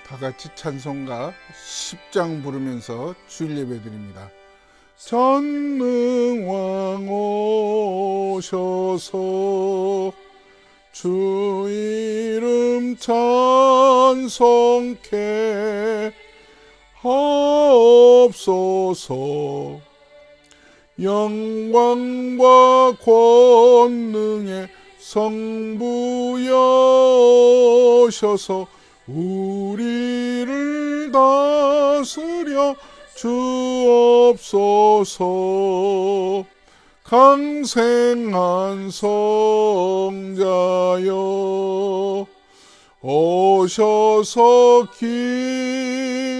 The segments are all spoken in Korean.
다 같이 찬송가 10장 부르면서 주일 예배 드립니다. 전능왕 오셔서 주 이름 찬송케 하옵소서. 영광과 권능의 성부여셔서 우리를 다스려 주옵소서. 강생한 성자여 오셔서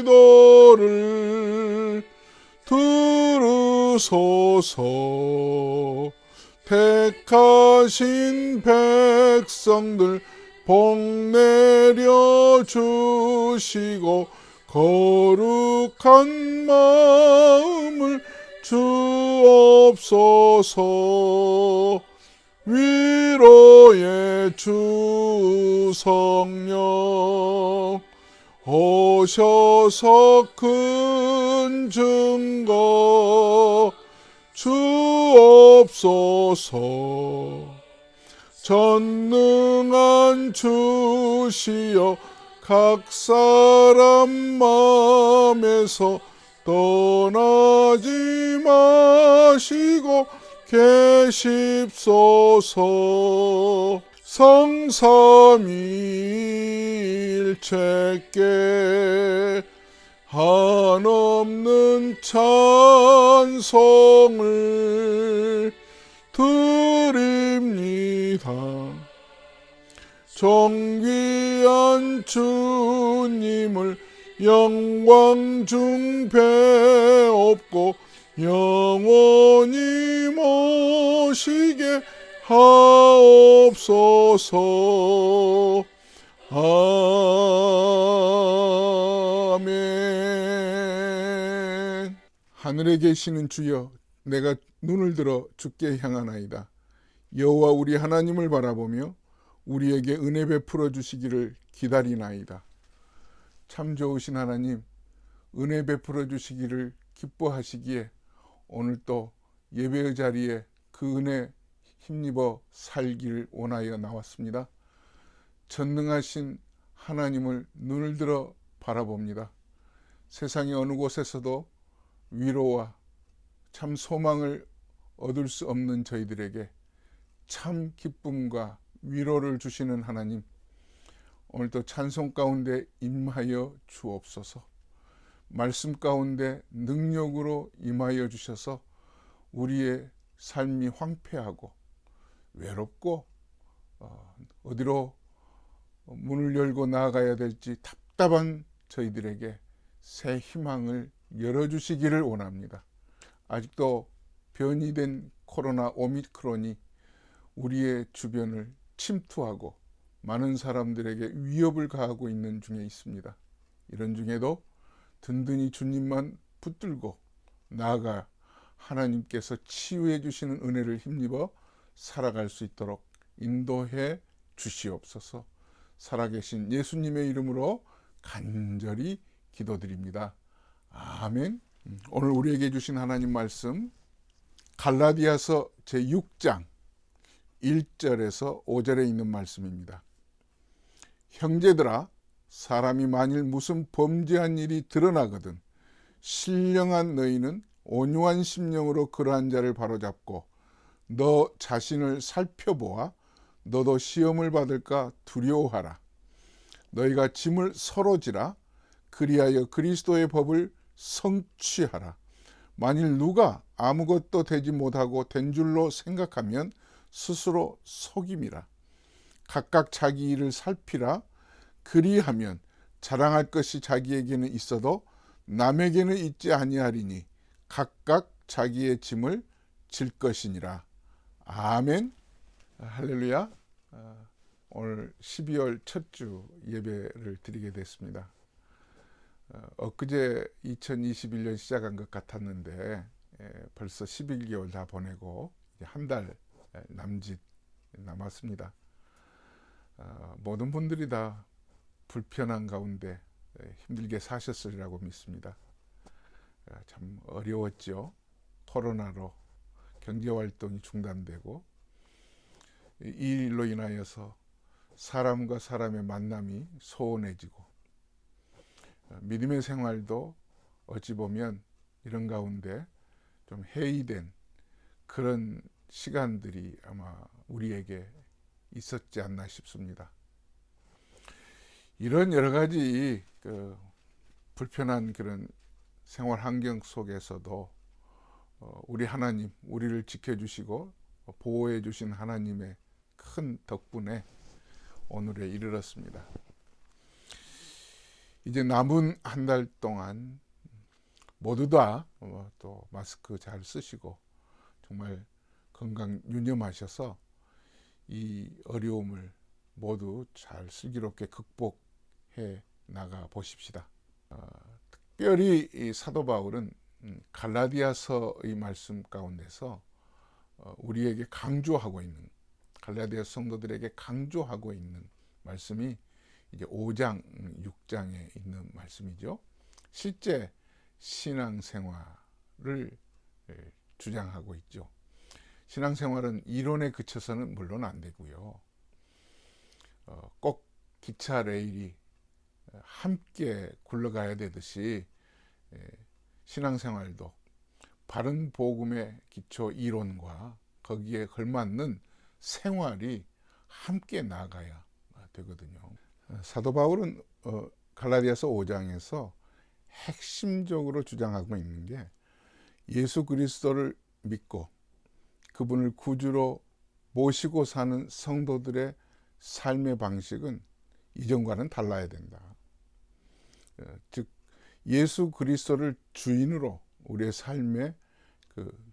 기도를 들으소서. 택하신 백성들 복 내려 주시고 거룩한 마음을 주옵소서. 위로의 주 성령 오셔서 큰 증거 주옵소서. 전능한 주시여 각 사람 마음에서 떠나지 마시고 계십소서. 성삼위일체께 한없는 찬송을 드립니다. 존귀한 주님을 영광 중 배옵고 영원히 모시게 하옵소서. 아멘. 하늘에 계시는 주여, 내가 눈을 들어 주께 향하나이다. 여호와 우리 하나님을 바라보며 우리에게 은혜 베풀어 주시기를 기다리나이다. 참 좋으신 하나님, 은혜 베풀어 주시기를 기뻐하시기에 오늘 또 예배의 자리에 그 은혜 힘입어 살기를 원하여 나왔습니다. 전능하신 하나님을 눈을 들어 바라봅니다. 세상의 어느 곳에서도 위로와 참 소망을 얻을 수 없는 저희들에게 참 기쁨과 위로를 주시는 하나님, 오늘도 찬송 가운데 임하여 주옵소서. 말씀 가운데 능력으로 임하여 주셔서 우리의 삶이 황폐하고 외롭고 어디로 문을 열고 나아가야 될지 답답한 저희들에게 새 희망을 열어주시기를 원합니다. 아직도 변이된 코로나 오미크론이 우리의 주변을 침투하고 많은 사람들에게 위협을 가하고 있는 중에 있습니다. 이런 중에도 든든히 주님만 붙들고 나아가 하나님께서 치유해 주시는 은혜를 힘입어 살아갈 수 있도록 인도해 주시옵소서. 살아계신 예수님의 이름으로 간절히 기도드립니다. 아멘. 오늘 우리에게 주신 하나님 말씀 갈라디아서 제6장 1절에서 5절에 있는 말씀입니다. 형제들아, 사람이 만일 무슨 범죄한 일이 드러나거든 신령한 너희는 온유한 심령으로 그러한 자를 바로잡고 너 자신을 살펴보아 너도 시험을 받을까 두려워하라. 너희가 짐을 서로 지라. 그리하여 그리스도의 법을 성취하라. 만일 누가 아무것도 되지 못하고 된 줄로 생각하면 스스로 속임이라. 각각 자기 일을 살피라. 그리하면 자랑할 것이 자기에게는 있어도 남에게는 있지 아니하리니 각각 자기의 짐을 질 것이니라. 아멘. 할렐루야. 오늘 12월 첫 주 예배를 드리게 됐습니다. 엊그제 2021년 시작한 것 같았는데 벌써 11개월 다 보내고 한 달 남짓 남았습니다. 모든 분들이 다 불편한 가운데 힘들게 사셨으리라고 믿습니다. 참 어려웠죠. 코로나로 경제활동이 중단되고 이 일로 인하여서 사람과 사람의 만남이 소원해지고 믿음의 생활도 어찌 보면 이런 가운데 좀 해이된 그런 시간들이 아마 우리에게 있었지 않나 싶습니다. 이런 여러 가지 불편한 그런 생활 환경 속에서도 우리 하나님, 우리를 지켜주시고 보호해 주신 하나님의 큰 덕분에 오늘에 이르렀습니다. 이제 남은 한 달 동안 모두 다 또 마스크 잘 쓰시고 정말 건강 유념하셔서 이 어려움을 모두 잘 슬기롭게 극복해 나가 보십시다. 특별히 이 사도 바울은 갈라디아서의 말씀 가운데서 우리에게 강조하고 있는, 갈라디아 성도들에게 강조하고 있는 말씀이 이제 5장, 6장에 있는 말씀이죠. 실제 신앙생활을 주장하고 있죠. 신앙생활은 이론에 그쳐서는 물론 안 되고요. 꼭 기차 레일이 함께 굴러가야 되듯이 신앙생활도 바른 복음의 기초 이론과 거기에 걸맞는 생활이 함께 나아가야 되거든요. 사도 바울은 갈라디아서 5장에서 핵심적으로 주장하고 있는 게 예수 그리스도를 믿고 그분을 구주로 모시고 사는 성도들의 삶의 방식은 이전과는 달라야 된다. 즉 예수 그리스도를 주인으로 우리의 삶의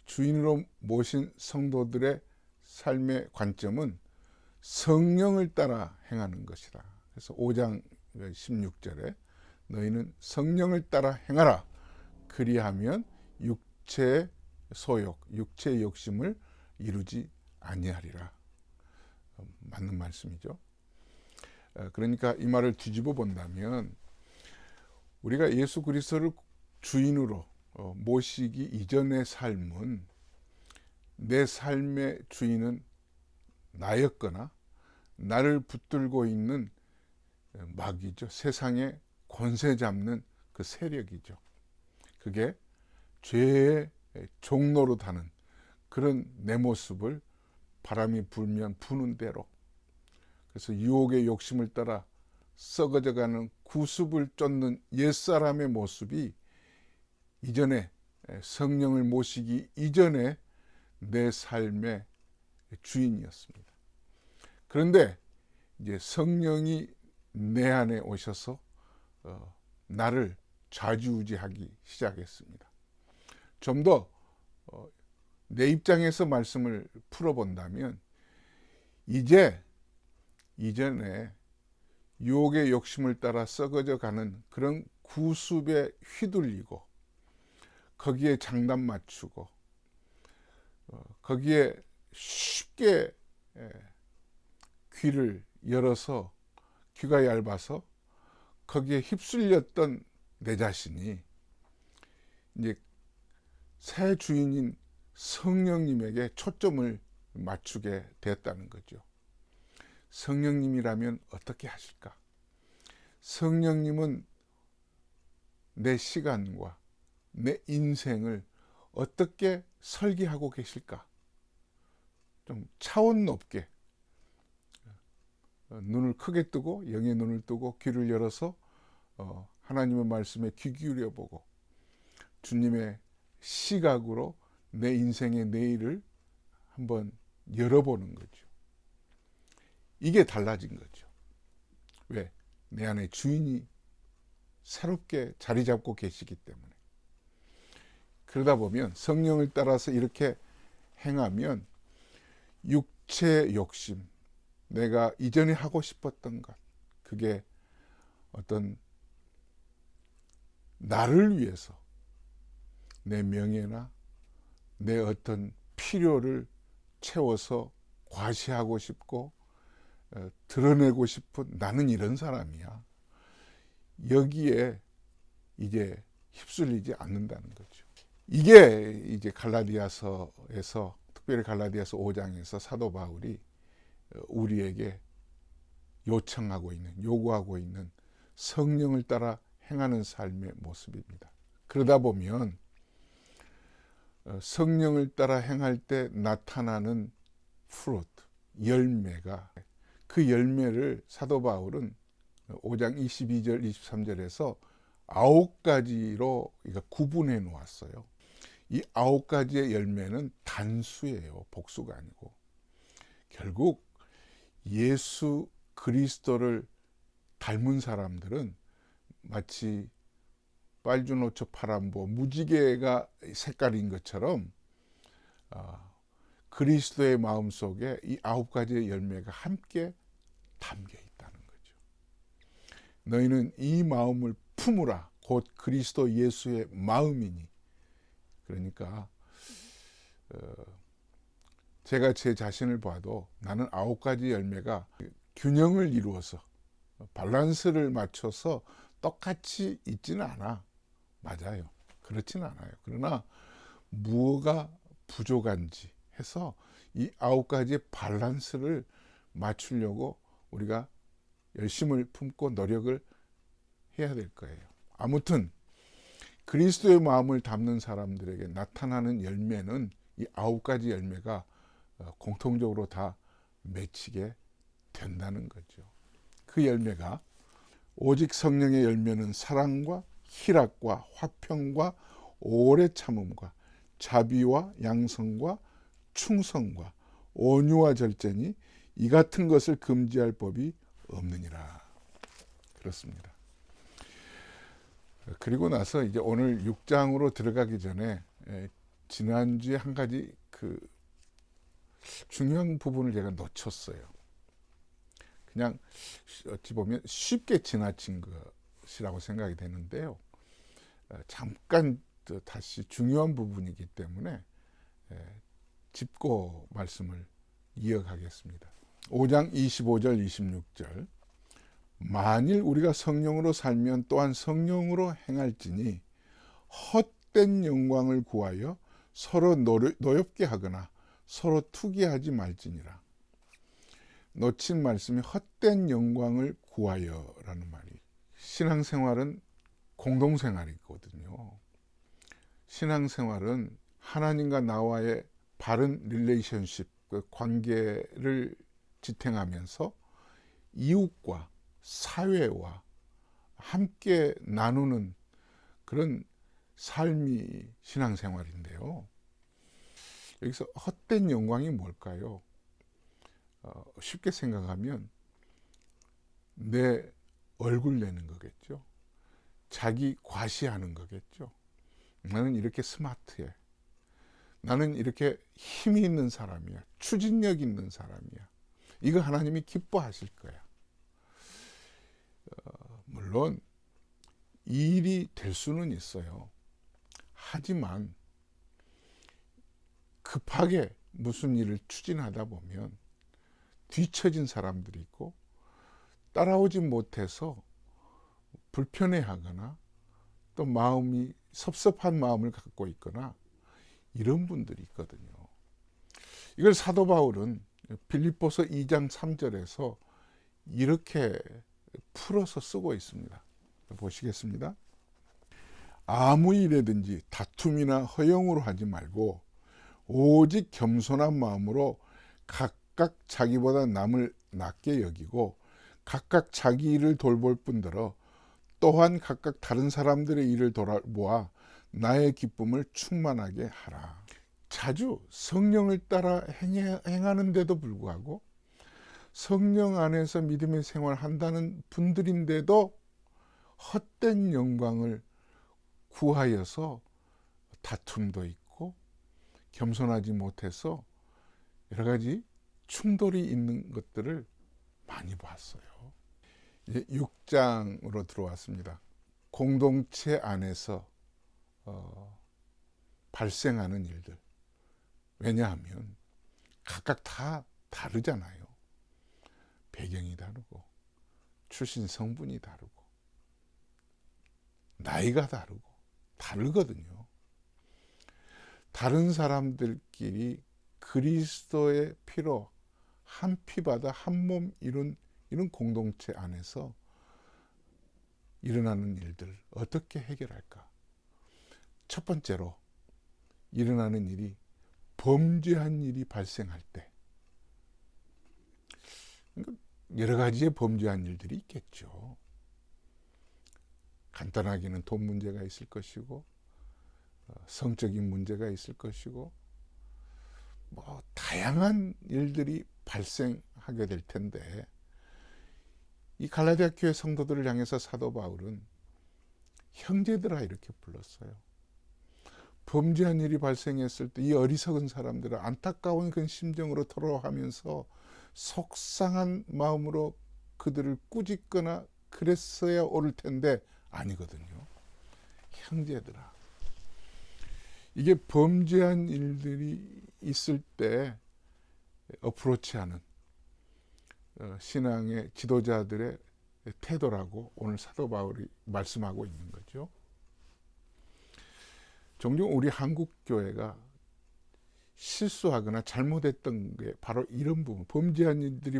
주인으로 모신 성도들의 삶의 관점은 성령을 따라 행하는 것이다. 그래서 5장 16절에 너희는 성령을 따라 행하라. 그리하면 육체의 소욕, 육체의 욕심을 이루지 아니하리라. 맞는 말씀이죠. 그러니까 이 말을 뒤집어 본다면 우리가 예수 그리스도를 주인으로 모시기 이전의 삶은 내 삶의 주인은 나였거나 나를 붙들고 있는 마귀죠. 세상의 권세 잡는 그 세력이죠. 그게 죄의 종로로 타는 그런 내 모습을 바람이 불면 부는 대로, 그래서 유혹의 욕심을 따라 썩어져가는 구습을 쫓는 옛사람의 모습이 이전에 성령을 모시기 이전에 내 삶의 주인이었습니다. 그런데 이제 성령이 내 안에 오셔서 나를 좌지우지하기 시작했습니다. 좀 더 내 입장에서 말씀을 풀어본다면 이전에 유혹의 욕심을 따라 썩어져 가는 그런 구습에 휘둘리고 거기에 장단 맞추고 거기에 쉽게 귀를 열어서 귀가 얇아서 거기에 휩쓸렸던 내 자신이 이제 새 주인인 성령님에게 초점을 맞추게 됐다는 거죠. 성령님이라면 어떻게 하실까? 성령님은 내 시간과 내 인생을 어떻게 설계하고 계실까? 좀 차원 높게 눈을 크게 뜨고 영의 눈을 뜨고 귀를 열어서 하나님의 말씀에 귀 기울여 보고 주님의 시각으로 내 인생의 내일을 한번 열어보는 거죠. 이게 달라진 거죠. 왜? 내 안에 주인이 새롭게 자리 잡고 계시기 때문에. 그러다 보면 성령을 따라서 이렇게 행하면 육체 욕심, 내가 이전에 하고 싶었던 것, 그게 어떤 나를 위해서 내 명예나 내 어떤 필요를 채워서 과시하고 싶고 드러내고 싶은 나는 이런 사람이야. 여기에 이제 휩쓸리지 않는다는 거죠. 이게 이제 갈라디아서에서, 특별히 갈라디아서 5장에서 사도 바울이 우리에게 요청하고 있는, 요구하고 있는 성령을 따라 행하는 삶의 모습입니다. 그러다 보면 성령을 따라 행할 때 나타나는 프루트, 열매가, 그 열매를 사도 바울은 5장 22절 23절에서 9가지로 구분해 놓았어요. 이 9가지의 열매는 단수예요. 복수가 아니고. 결국 예수 그리스도를 닮은 사람들은 마치 빨주노초 파란보 무지개가 색깔인 것처럼 그리스도의 마음속에 이 9가지의 열매가 함께 담겨 있다는 거죠. 너희는 이 마음을 품으라. 곧 그리스도 예수의 마음이니. 그러니까 제가 제 자신을 봐도 나는 9가지 열매가 균형을 이루어서 밸런스를 맞춰서 똑같이 있지는 않아. 맞아요. 그렇지는 않아요. 그러나 무엇가 부족한지 해서 이 9가지의 밸런스를 맞추려고 우리가 열심을 품고 노력을 해야 될 거예요. 아무튼 그리스도의 마음을 담는 사람들에게 나타나는 열매는 이 9가지 열매가 공통적으로 다 맺히게 된다는 거죠. 그 열매가 오직 성령의 열매는 사랑과 희락과 화평과 오래 참음과 자비와 양성과 충성과 온유와 절제니 이 같은 것을 금지할 법이 없느니라. 그렇습니다. 그리고 나서 이제 오늘 6장으로 들어가기 전에 지난주에 한 가지 중요한 부분을 제가 놓쳤어요. 그냥 어찌 보면 쉽게 지나친 것이라고 생각이 되는데요. 잠깐 다시 중요한 부분이기 때문에 짚고 말씀을 이어가겠습니다. 5장 25절 26절 만일 우리가 성령으로 살면 또한 성령으로 행할지니 헛된 영광을 구하여 서로 노엽게 하거나 서로 투기하지 말지니라. 놓친 말씀이 헛된 영광을 구하여라는 말이, 신앙생활은 공동생활이거든요. 신앙생활은 하나님과 나와의 바른 릴레이션십, 그 관계를 지탱하면서 이웃과 사회와 함께 나누는 그런 삶이 신앙생활인데요. 여기서 헛된 영광이 뭘까요? 쉽게 생각하면 내 얼굴 내는 거겠죠. 자기 과시하는 거겠죠. 나는 이렇게 스마트해. 나는 이렇게 힘이 있는 사람이야. 추진력 있는 사람이야. 이거 하나님이 기뻐하실 거야. 물론 이 일이 될 수는 있어요. 하지만 급하게 무슨 일을 추진하다 보면 뒤처진 사람들이 있고 따라오지 못해서 불편해하거나 또 마음이 섭섭한 마음을 갖고 있거나 이런 분들이 있거든요. 이걸 사도 바울은 빌립보서 2장 3절에서 이렇게 풀어서 쓰고 있습니다. 보시겠습니다. 아무 일에든지 다툼이나 허영으로 하지 말고 오직 겸손한 마음으로 각각 자기보다 남을 낮게 여기고 각각 자기 일을 돌볼 뿐더러 또한 각각 다른 사람들의 일을 돌아보아 나의 기쁨을 충만하게 하라. 자주 성령을 따라 행하는데도 불구하고 성령 안에서 믿음의 생활을 한다는 분들인데도 헛된 영광을 구하여서 다툼도 있고 겸손하지 못해서 여러 가지 충돌이 있는 것들을 많이 봤어요. 이제 6장으로 들어왔습니다. 공동체 안에서 발생하는 일들. 왜냐하면 각각 다 다르잖아요. 배경이 다르고 출신 성분이 다르고 나이가 다르거든요. 다른 사람들끼리 그리스도의 피로 한 피바다 한 몸 이룬 이런 공동체 안에서 일어나는 일들 어떻게 해결할까? 첫 번째로 일어나는 일이 범죄한 일이 발생할 때, 여러 가지의 범죄한 일들이 있겠죠. 간단하게는 돈 문제가 있을 것이고, 성적인 문제가 있을 것이고, 뭐 다양한 일들이 발생하게 될 텐데, 이 갈라디아 교회 성도들을 향해서 사도 바울은 형제들아 이렇게 불렀어요. 범죄한 일이 발생했을 때 이 어리석은 사람들은 안타까운 그 심정으로 토로하면서 속상한 마음으로 그들을 꾸짖거나 그랬어야 옳을 텐데 아니거든요. 형제들아, 이게 범죄한 일들이 있을 때 어프로치하는 신앙의 지도자들의 태도라고 오늘 사도 바울이 말씀하고 있는 거죠. 종종 우리 한국 교회가 실수하거나 잘못했던 게 바로 이런 부분, 범죄한 일들이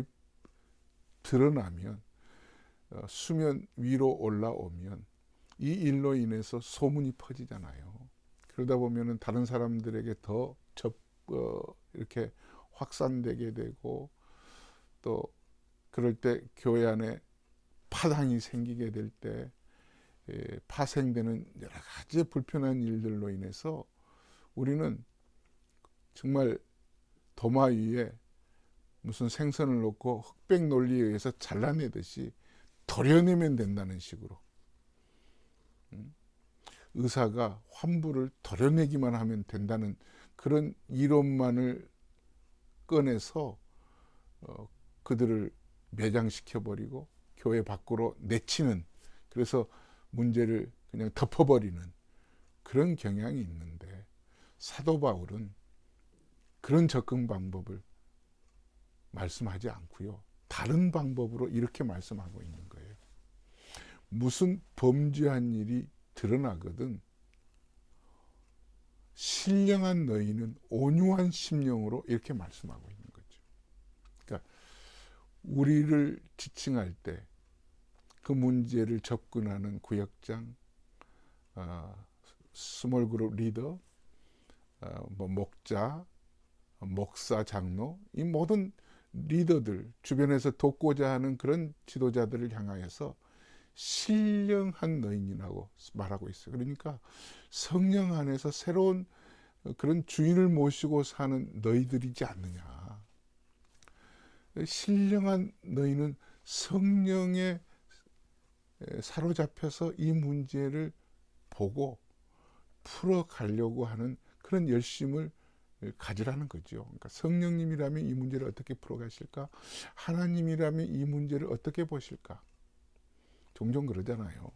드러나면, 수면 위로 올라오면 이 일로 인해서 소문이 퍼지잖아요. 그러다 보면은 다른 사람들에게 더 이렇게 확산되게 되고, 또 그럴 때 교회 안에 파당이 생기게 될 때 파생되는 여러 가지 불편한 일들로 인해서 우리는 정말 도마 위에 무슨 생선을 놓고 흑백 논리에 의해서 잘라내듯이 도려내면 된다는 식으로, 의사가 환부를 도려내기만 하면 된다는 그런 이론만을 꺼내서 그들을 매장시켜버리고 교회 밖으로 내치는, 그래서 문제를 그냥 덮어버리는 그런 경향이 있는데, 사도 바울은 그런 접근 방법을 말씀하지 않고요. 다른 방법으로 이렇게 말씀하고 있는 거예요. 무슨 범죄한 일이 드러나거든 신령한 너희는 온유한 심령으로 이렇게 말씀하고 있는 거죠. 그러니까 우리를 지칭할 때 그 문제를 접근하는 구역장, 스몰그룹 리더, 뭐 목자, 목사, 장로, 이 모든 리더들, 주변에서 돕고자 하는 그런 지도자들을 향하여서 신령한 너희라고 말하고 있어요. 그러니까 성령 안에서 새로운 그런 주인을 모시고 사는 너희들이지 않느냐. 신령한 너희는 성령에 사로잡혀서 이 문제를 보고 풀어가려고 하는 그런 열심을 가지라는 거죠. 그러니까 성령님이라면 이 문제를 어떻게 풀어가실까? 하나님이라면 이 문제를 어떻게 보실까? 종종 그러잖아요.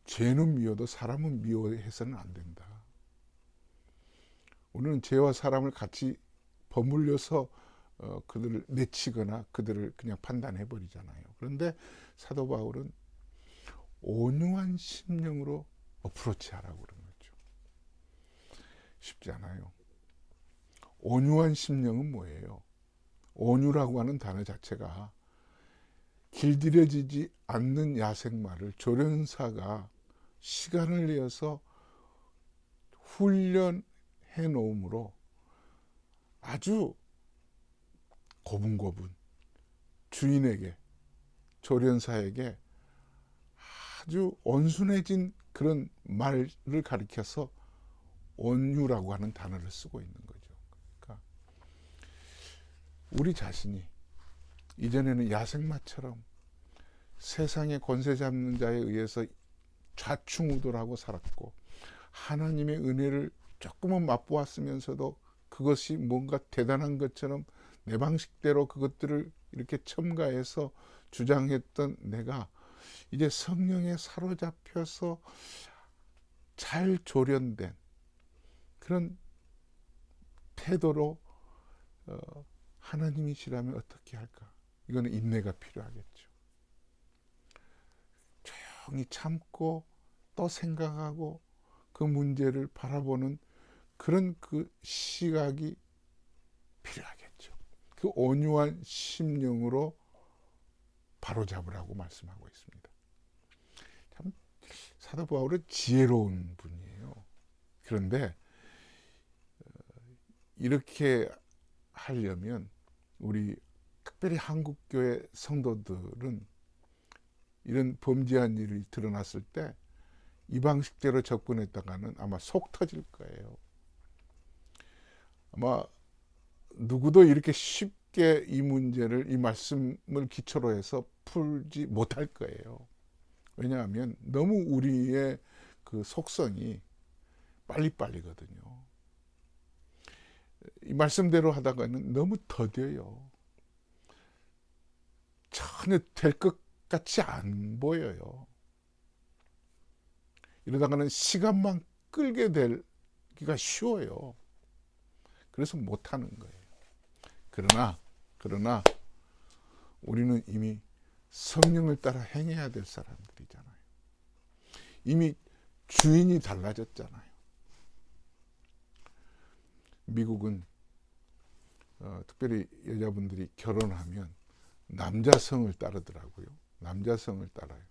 죄는 미워도 사람은 미워해서는 안 된다. 우리는 죄와 사람을 같이 버물려서 그들을 내치거나 그들을 그냥 판단해버리잖아요. 그런데 사도 바울은 온유한 심령으로 어프로치하라고 그런 거죠. 쉽지 않아요. 온유한 심령은 뭐예요? 온유라고 하는 단어 자체가 길들여지지 않는 야생마를 조련사가 시간을 내어서 훈련해 놓음으로 아주 고분고분 주인에게, 조련사에게 아주 온순해진 그런 말을 가리켜서 온유라고 하는 단어를 쓰고 있는 거죠. 그러니까 우리 자신이 이전에는 야생마처럼 세상의 권세 잡는 자에 의해서 좌충우돌하고 살았고, 하나님의 은혜를 조금은 맛보았으면서도 그것이 뭔가 대단한 것처럼 내 방식대로 그것들을 이렇게 첨가해서 주장했던 내가 이제 성령에 사로잡혀서 잘 조련된 그런 태도로 하나님이시라면 어떻게 할까? 이거는 인내가 필요하겠죠. 조용히 참고 또 생각하고 그 문제를 바라보는 그런 그 시각이 필요하겠죠. 그 온유한 심령으로 바로잡으라고 말씀하고 있습니다. 참 사도 바울은 지혜로운 분이에요. 그런데 이렇게 하려면 우리 특별히 한국교회 성도들은 이런 범죄한 일이 드러났을 때 이 방식대로 접근했다가는 아마 속 터질 거예요. 아마 누구도 이렇게 쉽게 이 문제를, 이 말씀을 기초로 해서 풀지 못할 거예요. 왜냐하면 너무 우리의 그 속성이 빨리빨리거든요. 이 말씀대로 하다가는 너무 더뎌요. 전혀 될 것 같이 안 보여요. 이러다가는 시간만 끌게 되기가 쉬워요. 그래서 못하는 거예요. 그러나 우리는 이미 성령을 따라 행해야 될 사람들이잖아요. 이미 주인이 달라졌잖아요. 미국은 특별히 여자분들이 결혼하면 남자성을 따르더라고요. 남자성을 따라요.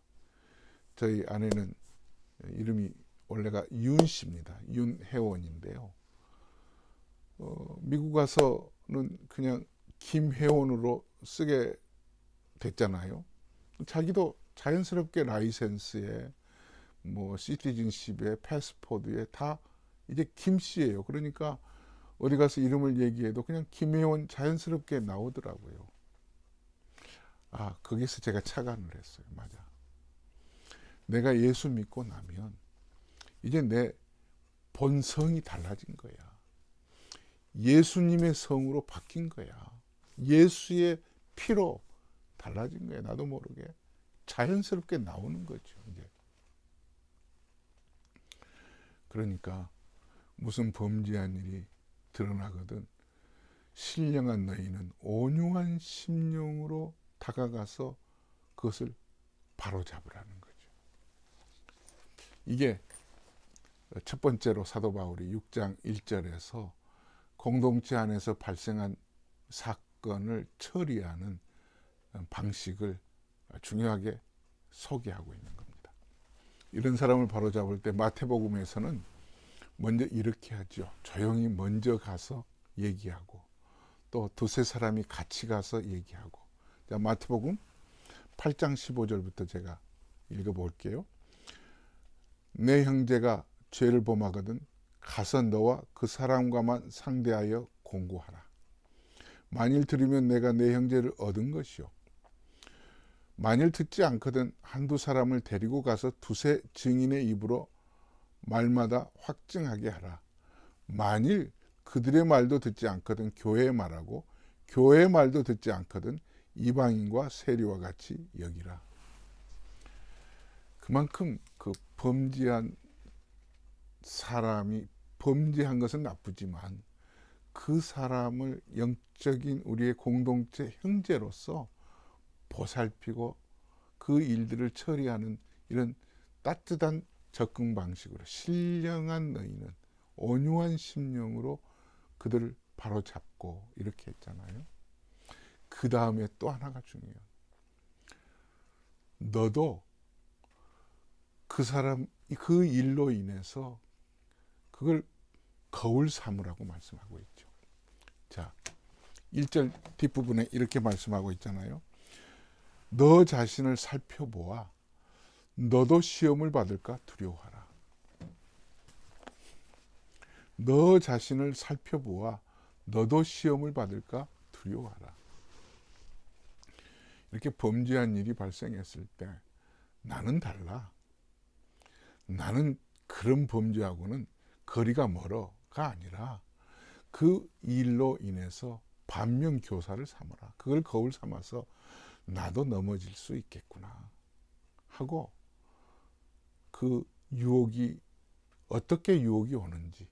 저희 아내는 이름이 원래가 윤씨입니다. 윤혜원인데요. 미국 가서는 그냥 김혜원으로 쓰게 됐잖아요. 자기도 자연스럽게 라이센스에 뭐 시티즌십에 패스포드에 다 이제 김씨예요. 그러니까 어디 가서 이름을 얘기해도 그냥 김혜원 자연스럽게 나오더라고요. 아, 거기서 제가 착안을 했어요. 맞아. 내가 예수 믿고 나면 이제 내 본성이 달라진 거야. 예수님의 성으로 바뀐 거야. 예수의 피로 달라진 거야. 나도 모르게 자연스럽게 나오는 거죠. 이제. 그러니까 무슨 범죄한 일이 드러나거든 신령한 너희는 온유한 심령으로 다가가서 그것을 바로잡으라는 거죠. 이게 첫 번째로 사도 바울이 6장 1절에서 공동체 안에서 발생한 사건을 처리하는 방식을 중요하게 소개하고 있는 겁니다. 이런 사람을 바로잡을 때 마태복음에서는 먼저 이렇게 하죠. 조용히 먼저 가서 얘기하고 또 두세 사람이 같이 가서 얘기하고. 자, 마태복음 8장 15절부터 제가 읽어볼게요. 내 형제가 죄를 범하거든 가서 너와 그 사람과만 상대하여 공고하라. 만일 들으면 내가 내 형제를 얻은 것이요. 만일 듣지 않거든 한두 사람을 데리고 가서 두세 증인의 입으로 말마다 확증하게 하라. 만일 그들의 말도 듣지 않거든 교회의 말하고 교회의 말도 듣지 않거든 이방인과 세리와 같이 여기라. 그만큼 그 범죄한 사람이 범죄한 것은 나쁘지만 그 사람을 영적인 우리의 공동체 형제로서 보살피고 그 일들을 처리하는 이런 따뜻한 접근 방식으로 신령한 너희는 온유한 심령으로 그들을 바로잡고 이렇게 했잖아요. 그 다음에 또 하나가 중요해요. 너도 그 사람 그 일로 인해서 그걸 거울 삼으라고 말씀하고 있죠. 자, 1절 뒷부분에 이렇게 말씀하고 있잖아요. 너 자신을 살펴보아 너도 시험을 받을까 두려워하라. 너 자신을 살펴보아 너도 시험을 받을까 두려워하라. 이렇게 범죄한 일이 발생했을 때 나는 달라. 나는 그런 범죄하고는 거리가 멀어가 아니라 그 일로 인해서 반면교사를 삼아라. 그걸 거울 삼아서 나도 넘어질 수 있겠구나 하고 그 유혹이 어떻게 유혹이 오는지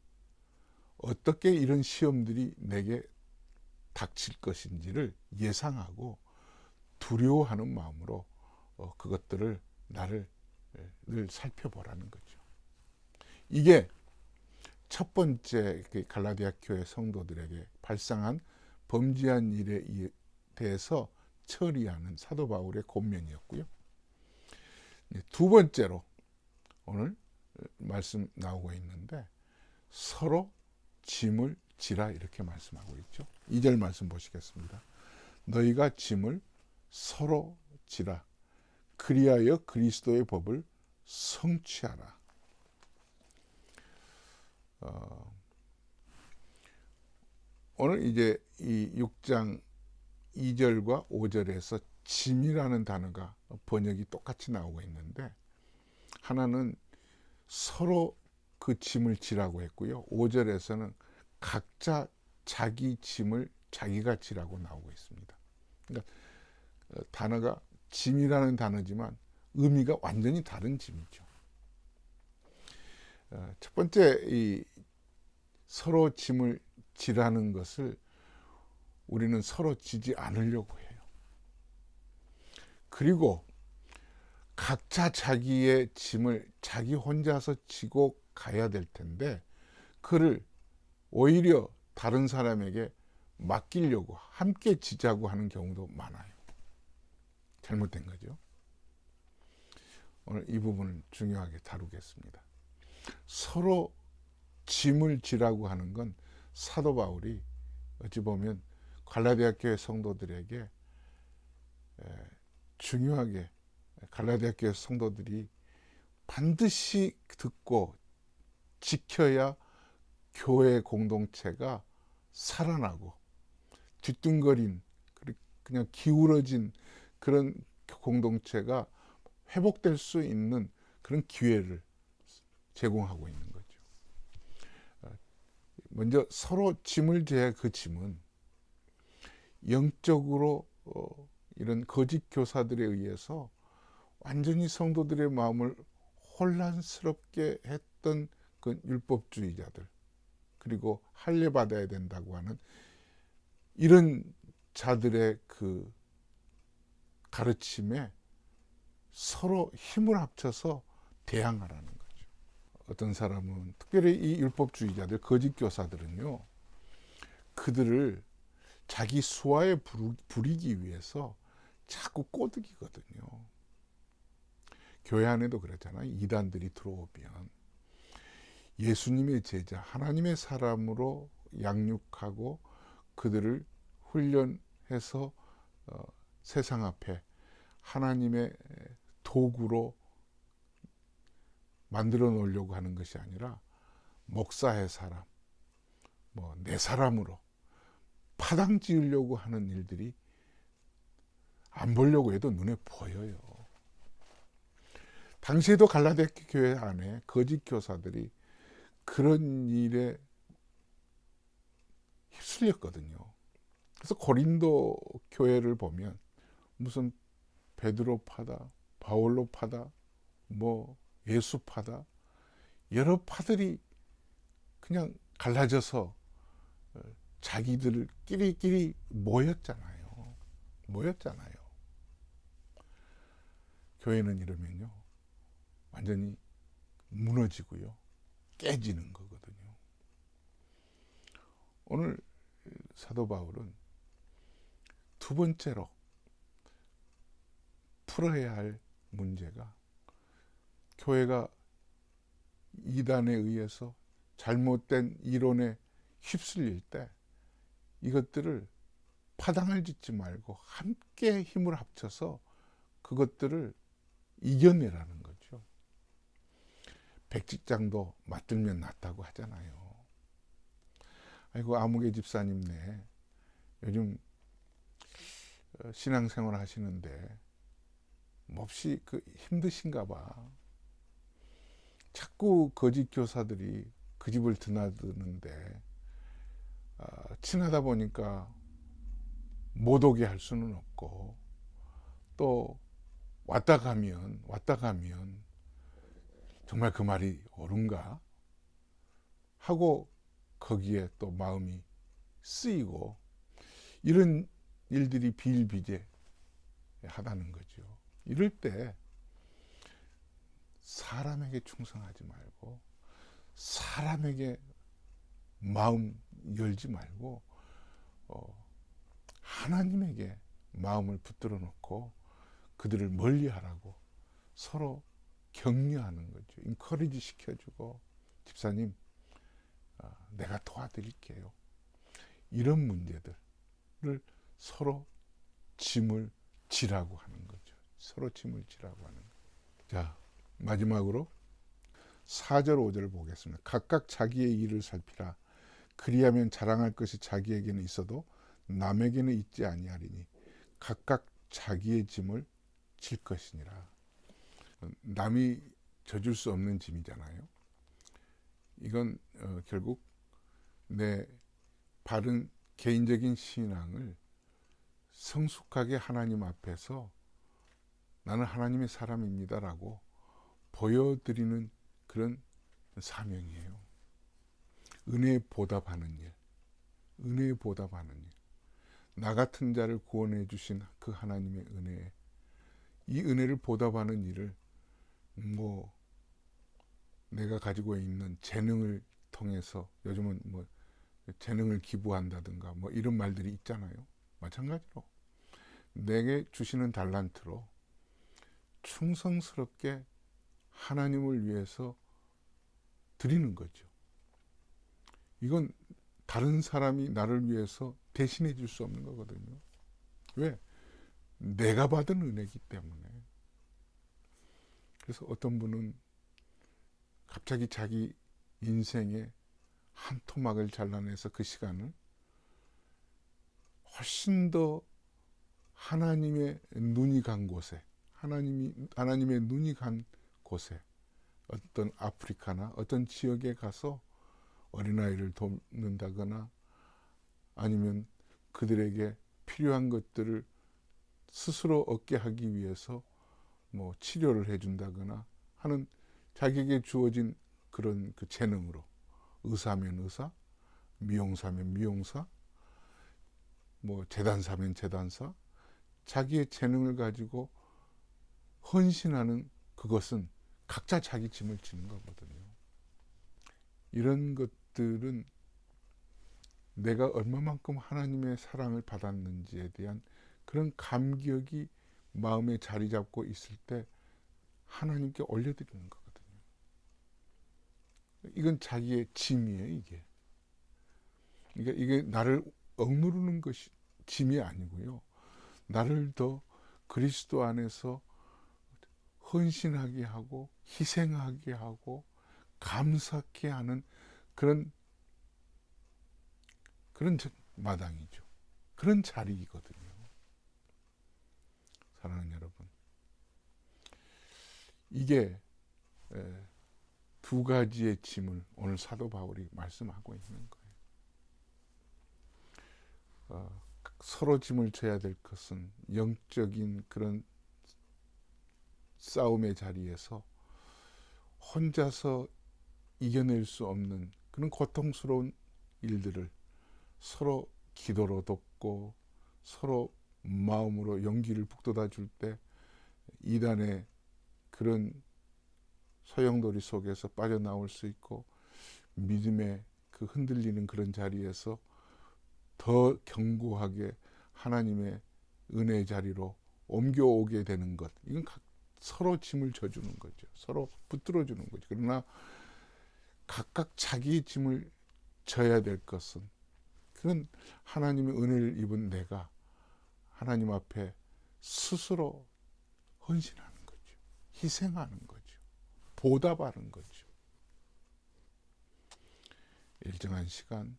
어떻게 이런 시험들이 내게 닥칠 것인지를 예상하고 두려워하는 마음으로 그것들을 나를 살펴보라는 거죠. 이게 첫 번째 갈라디아 교회 성도들에게 발생한 범죄한 일에 대해서 처리하는 사도 바울의 권면이었고요. 두 번째로 오늘 말씀 나오고 있는데 서로 짐을 지라 이렇게 말씀하고 있죠. 2절 말씀 보시겠습니다. 너희가 짐을 서로 지라. 그리하여 그리스도의 법을 성취하라. 오늘 이제 이 6장 2절과 5절에서 짐이라는 단어가 번역이 똑같이 나오고 있는데 하나는 서로 그 짐을 지라고 했고요. 5절에서는 각자 자기 짐을 자기가 지라고 나오고 있습니다. 그러니까 단어가 짐이라는 단어지만 의미가 완전히 다른 짐이죠. 첫 번째 이 서로 짐을 지라는 것을 우리는 서로 지지 않으려고 해요. 그리고 각자 자기의 짐을 자기 혼자서 지고 가야 될 텐데 그를 오히려 다른 사람에게 맡기려고 함께 지자고 하는 경우도 많아요. 잘못된 거죠. 오늘 이 부분을 중요하게 다루겠습니다. 서로 짐을 지라고 하는 건 사도 바울이 어찌 보면 갈라디아 교회 성도들에게 중요하게 갈라디아 교회 성도들이 반드시 듣고 지켜야 교회 공동체가 살아나고 뒤뚱거린 그냥 기울어진 그런 공동체가 회복될 수 있는 그런 기회를 제공하고 있는 거죠. 먼저 서로 짐을 지어야 그 짐은 영적으로 이런 거짓 교사들에 의해서 완전히 성도들의 마음을 혼란스럽게 했던 그 율법주의자들 그리고 할례받아야 된다고 하는 이런 자들의 그 가르침에 서로 힘을 합쳐서 대항하라는 거죠. 어떤 사람은 특별히 이 율법주의자들 거짓 교사들은요 그들을 자기 수하에 부리기 위해서 자꾸 꼬드기거든요. 교회 안에도 그랬잖아요. 이단들이 들어오면 예수님의 제자 하나님의 사람으로 양육하고 그들을 훈련해서 세상 앞에 하나님의 도구로 만들어 놓으려고 하는 것이 아니라 목사의 사람, 내 사람으로 파당 지으려고 하는 일들이 안 보려고 해도 눈에 보여요. 당시에도 갈라디아 교회 안에 거짓 교사들이 그런 일에 휩쓸렸거든요. 그래서 고린도 교회를 보면 무슨 베드로 파다, 바울로 파다, 예수 파다 여러 파들이 그냥 갈라져서 자기들끼리 모였잖아요. 교회는 이러면요 완전히 무너지고요 깨지는 거거든요. 오늘 사도 바울은 두 번째로 풀어야 할 문제가 교회가 이단에 의해서 잘못된 이론에 휩쓸릴 때 이것들을 파당을 짓지 말고 함께 힘을 합쳐서 그것들을 이겨내라는 거죠. 백직장도 맞들면 낫다고 하잖아요. 아이고 아무개 집사님네 요즘 신앙생활 하시는데 몹시 힘드신가 봐. 자꾸 거짓 교사들이 그 집을 드나드는데 친하다 보니까 못 오게 할 수는 없고 또 왔다 가면 정말 그 말이 옳은가 하고 거기에 또 마음이 쓰이고 이런 일들이 비일비재하다는 거죠. 이럴 때 사람에게 충성하지 말고 사람에게 마음 열지 말고 하나님에게 마음을 붙들어 놓고 그들을 멀리하라고 서로 격려하는 거죠. 인커리지 시켜주고, 집사님 내가 도와드릴게요. 이런 문제들을 서로 짐을 지라고 하는 거죠. 서로 짐을 지라고 하는 거죠. 자, 마지막으로 4절 5절 보겠습니다. 각각 자기의 일을 살피라. 그리하면 자랑할 것이 자기에게는 있어도 남에게는 있지 아니하리니 각각 자기의 짐을 질 것이니라. 남이 져줄 수 없는 짐이잖아요. 이건 결국 내 바른 개인적인 신앙을 성숙하게 하나님 앞에서 나는 하나님의 사람입니다라고 보여드리는 그런 사명이에요. 은혜에 보답하는 일, 은혜에 보답하는 일. 나 같은 자를 구원해 주신 그 하나님의 은혜에, 이 은혜를 보답하는 일을 내가 가지고 있는 재능을 통해서, 요즘은 재능을 기부한다든가 이런 말들이 있잖아요. 마찬가지로 내게 주시는 달란트로 충성스럽게 하나님을 위해서 드리는 거죠. 이건 다른 사람이 나를 위해서 대신해 줄 수 없는 거거든요. 왜? 내가 받은 은혜이기 때문에. 그래서 어떤 분은 갑자기 자기 인생의 한 토막을 잘라내서 그 시간을 훨씬 더 하나님의 눈이 간 곳에, 하나님의 눈이 간 곳에, 어떤 아프리카나 어떤 지역에 가서 어린아이를 돕는다거나 아니면 그들에게 필요한 것들을 스스로 얻게 하기 위해서 치료를 해준다거나 하는, 자기에게 주어진 그런 그 재능으로, 의사면 의사, 미용사면 미용사, 재단사면 재단사, 자기의 재능을 가지고 헌신하는, 그것은 각자 자기 짐을 지는 거거든요. 이런 것들은 내가 얼마만큼 하나님의 사랑을 받았는지에 대한 그런 감격이 마음에 자리 잡고 있을 때 하나님께 올려드리는 거거든요. 이건 자기의 짐이에요, 이게. 그러니까 이게 나를 억누르는 것이 짐이 아니고요. 나를 더 그리스도 안에서 헌신하게 하고 희생하게 하고 감사케 하는 그런 마당이죠. 그런 자리이거든요. 사랑하는 여러분, 이게 두 가지의 짐을 오늘 사도 바울이 말씀하고 있는 거예요. 서로 짐을 져야 될 것은 영적인 그런 싸움의 자리에서 혼자서 이겨낼 수 없는 그런 고통스러운 일들을 서로 기도로 돕고 서로 마음으로 용기를 북돋아 줄 때 이단의 그런 소용돌이 속에서 빠져나올 수 있고 믿음의 그 흔들리는 그런 자리에서 더 견고하게 하나님의 은혜의 자리로 옮겨오게 되는 것, 이건 서로 짐을 져주는 거죠. 서로 붙들어주는 거죠. 그러나 각각 자기의 짐을 져야 될 것은, 그건 하나님의 은혜를 입은 내가 하나님 앞에 스스로 헌신하는 거죠. 희생하는 거죠. 보답하는 거죠. 일정한 시간,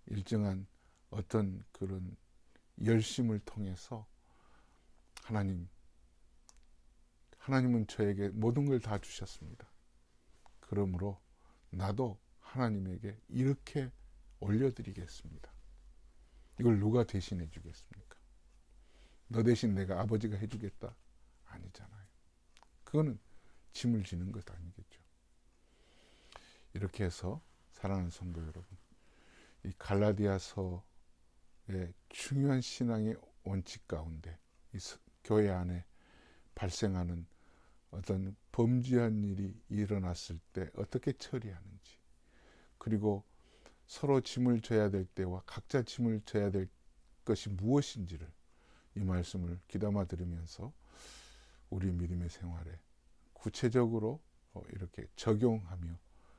일정한 어떤 그런 열심을 통해서 하나님은 저에게 모든 걸 다 주셨습니다. 그러므로 나도 하나님에게 이렇게 올려드리겠습니다. 이걸 누가 대신해 주겠습니까? 너 대신 내가 아버지가 해주겠다? 아니잖아요. 그거는 짐을 지는 것 아니겠죠. 이렇게 해서 사랑하는 성도 여러분, 이 갈라디아서의 중요한 신앙의 원칙 가운데 이 교회 안에 발생하는 어떤 범죄한 일이 일어났을 때 어떻게 처리하는지, 그리고 서로 짐을 져야 될 때와 각자 짐을 져야 될 것이 무엇인지를 이 말씀을 귀담아 들으면서 우리 믿음의 생활에 구체적으로 이렇게 적용하며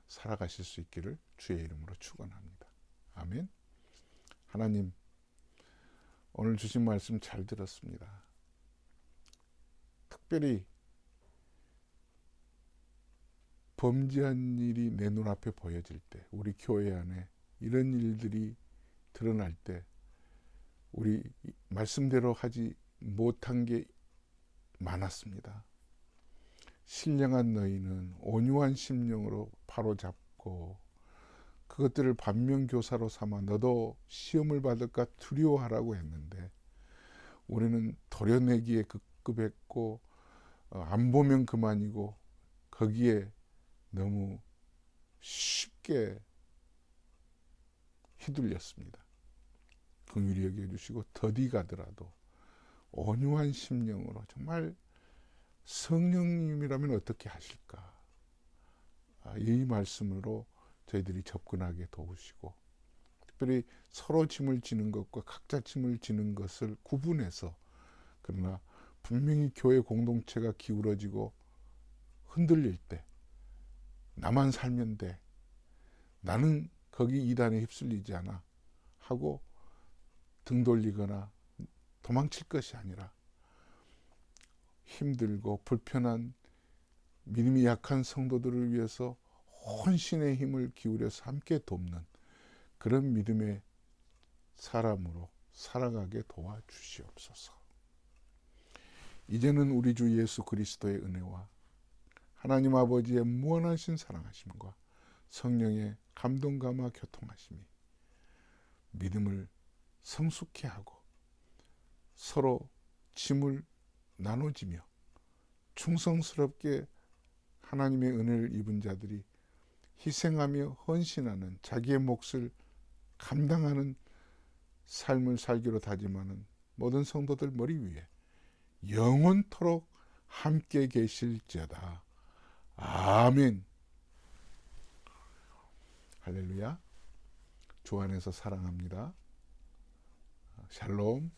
살아가실 수 있기를 주의 이름으로 축원합니다. 아멘. 하나님, 오늘 주신 말씀 잘 들었습니다. 특별히 범죄한 일이 내 눈앞에 보여질 때, 우리 교회 안에 이런 일들이 드러날 때 우리 말씀대로 하지 못한 게 많았습니다. 신령한 너희는 온유한 심령으로 바로잡고 그것들을 반면교사로 삼아 너도 시험을 받을까 두려워하라고 했는데, 우리는 도려내기에 급급했고 안 보면 그만이고 거기에 너무 쉽게 휘둘렸습니다. 긍휼히 여겨주시고 더디 가더라도 온유한 심령으로, 정말 성령님이라면 어떻게 하실까, 이 말씀으로 저희들이 접근하게 도우시고, 특별히 서로 짐을 지는 것과 각자 짐을 지는 것을 구분해서, 그러나 분명히 교회 공동체가 기울어지고 흔들릴 때 나만 살면 돼, 나는 거기 이단에 휩쓸리지 않아 하고 등 돌리거나 도망칠 것이 아니라, 힘들고 불편한 믿음이 약한 성도들을 위해서 혼신의 힘을 기울여서 함께 돕는 그런 믿음의 사람으로 살아가게 도와주시옵소서. 이제는 우리 주 예수 그리스도의 은혜와 하나님 아버지의 무한하신 사랑하심과 성령의 감동감화 교통하심이 믿음을 성숙케 하고 서로 짐을 나눠지며 충성스럽게 하나님의 은혜를 입은 자들이 희생하며 헌신하는, 자기의 몫을 감당하는 삶을 살기로 다짐하는 모든 성도들 머리 위에 영원토록 함께 계실지어다. 아멘. 할렐루야. 주 안에서 사랑합니다. 샬롬.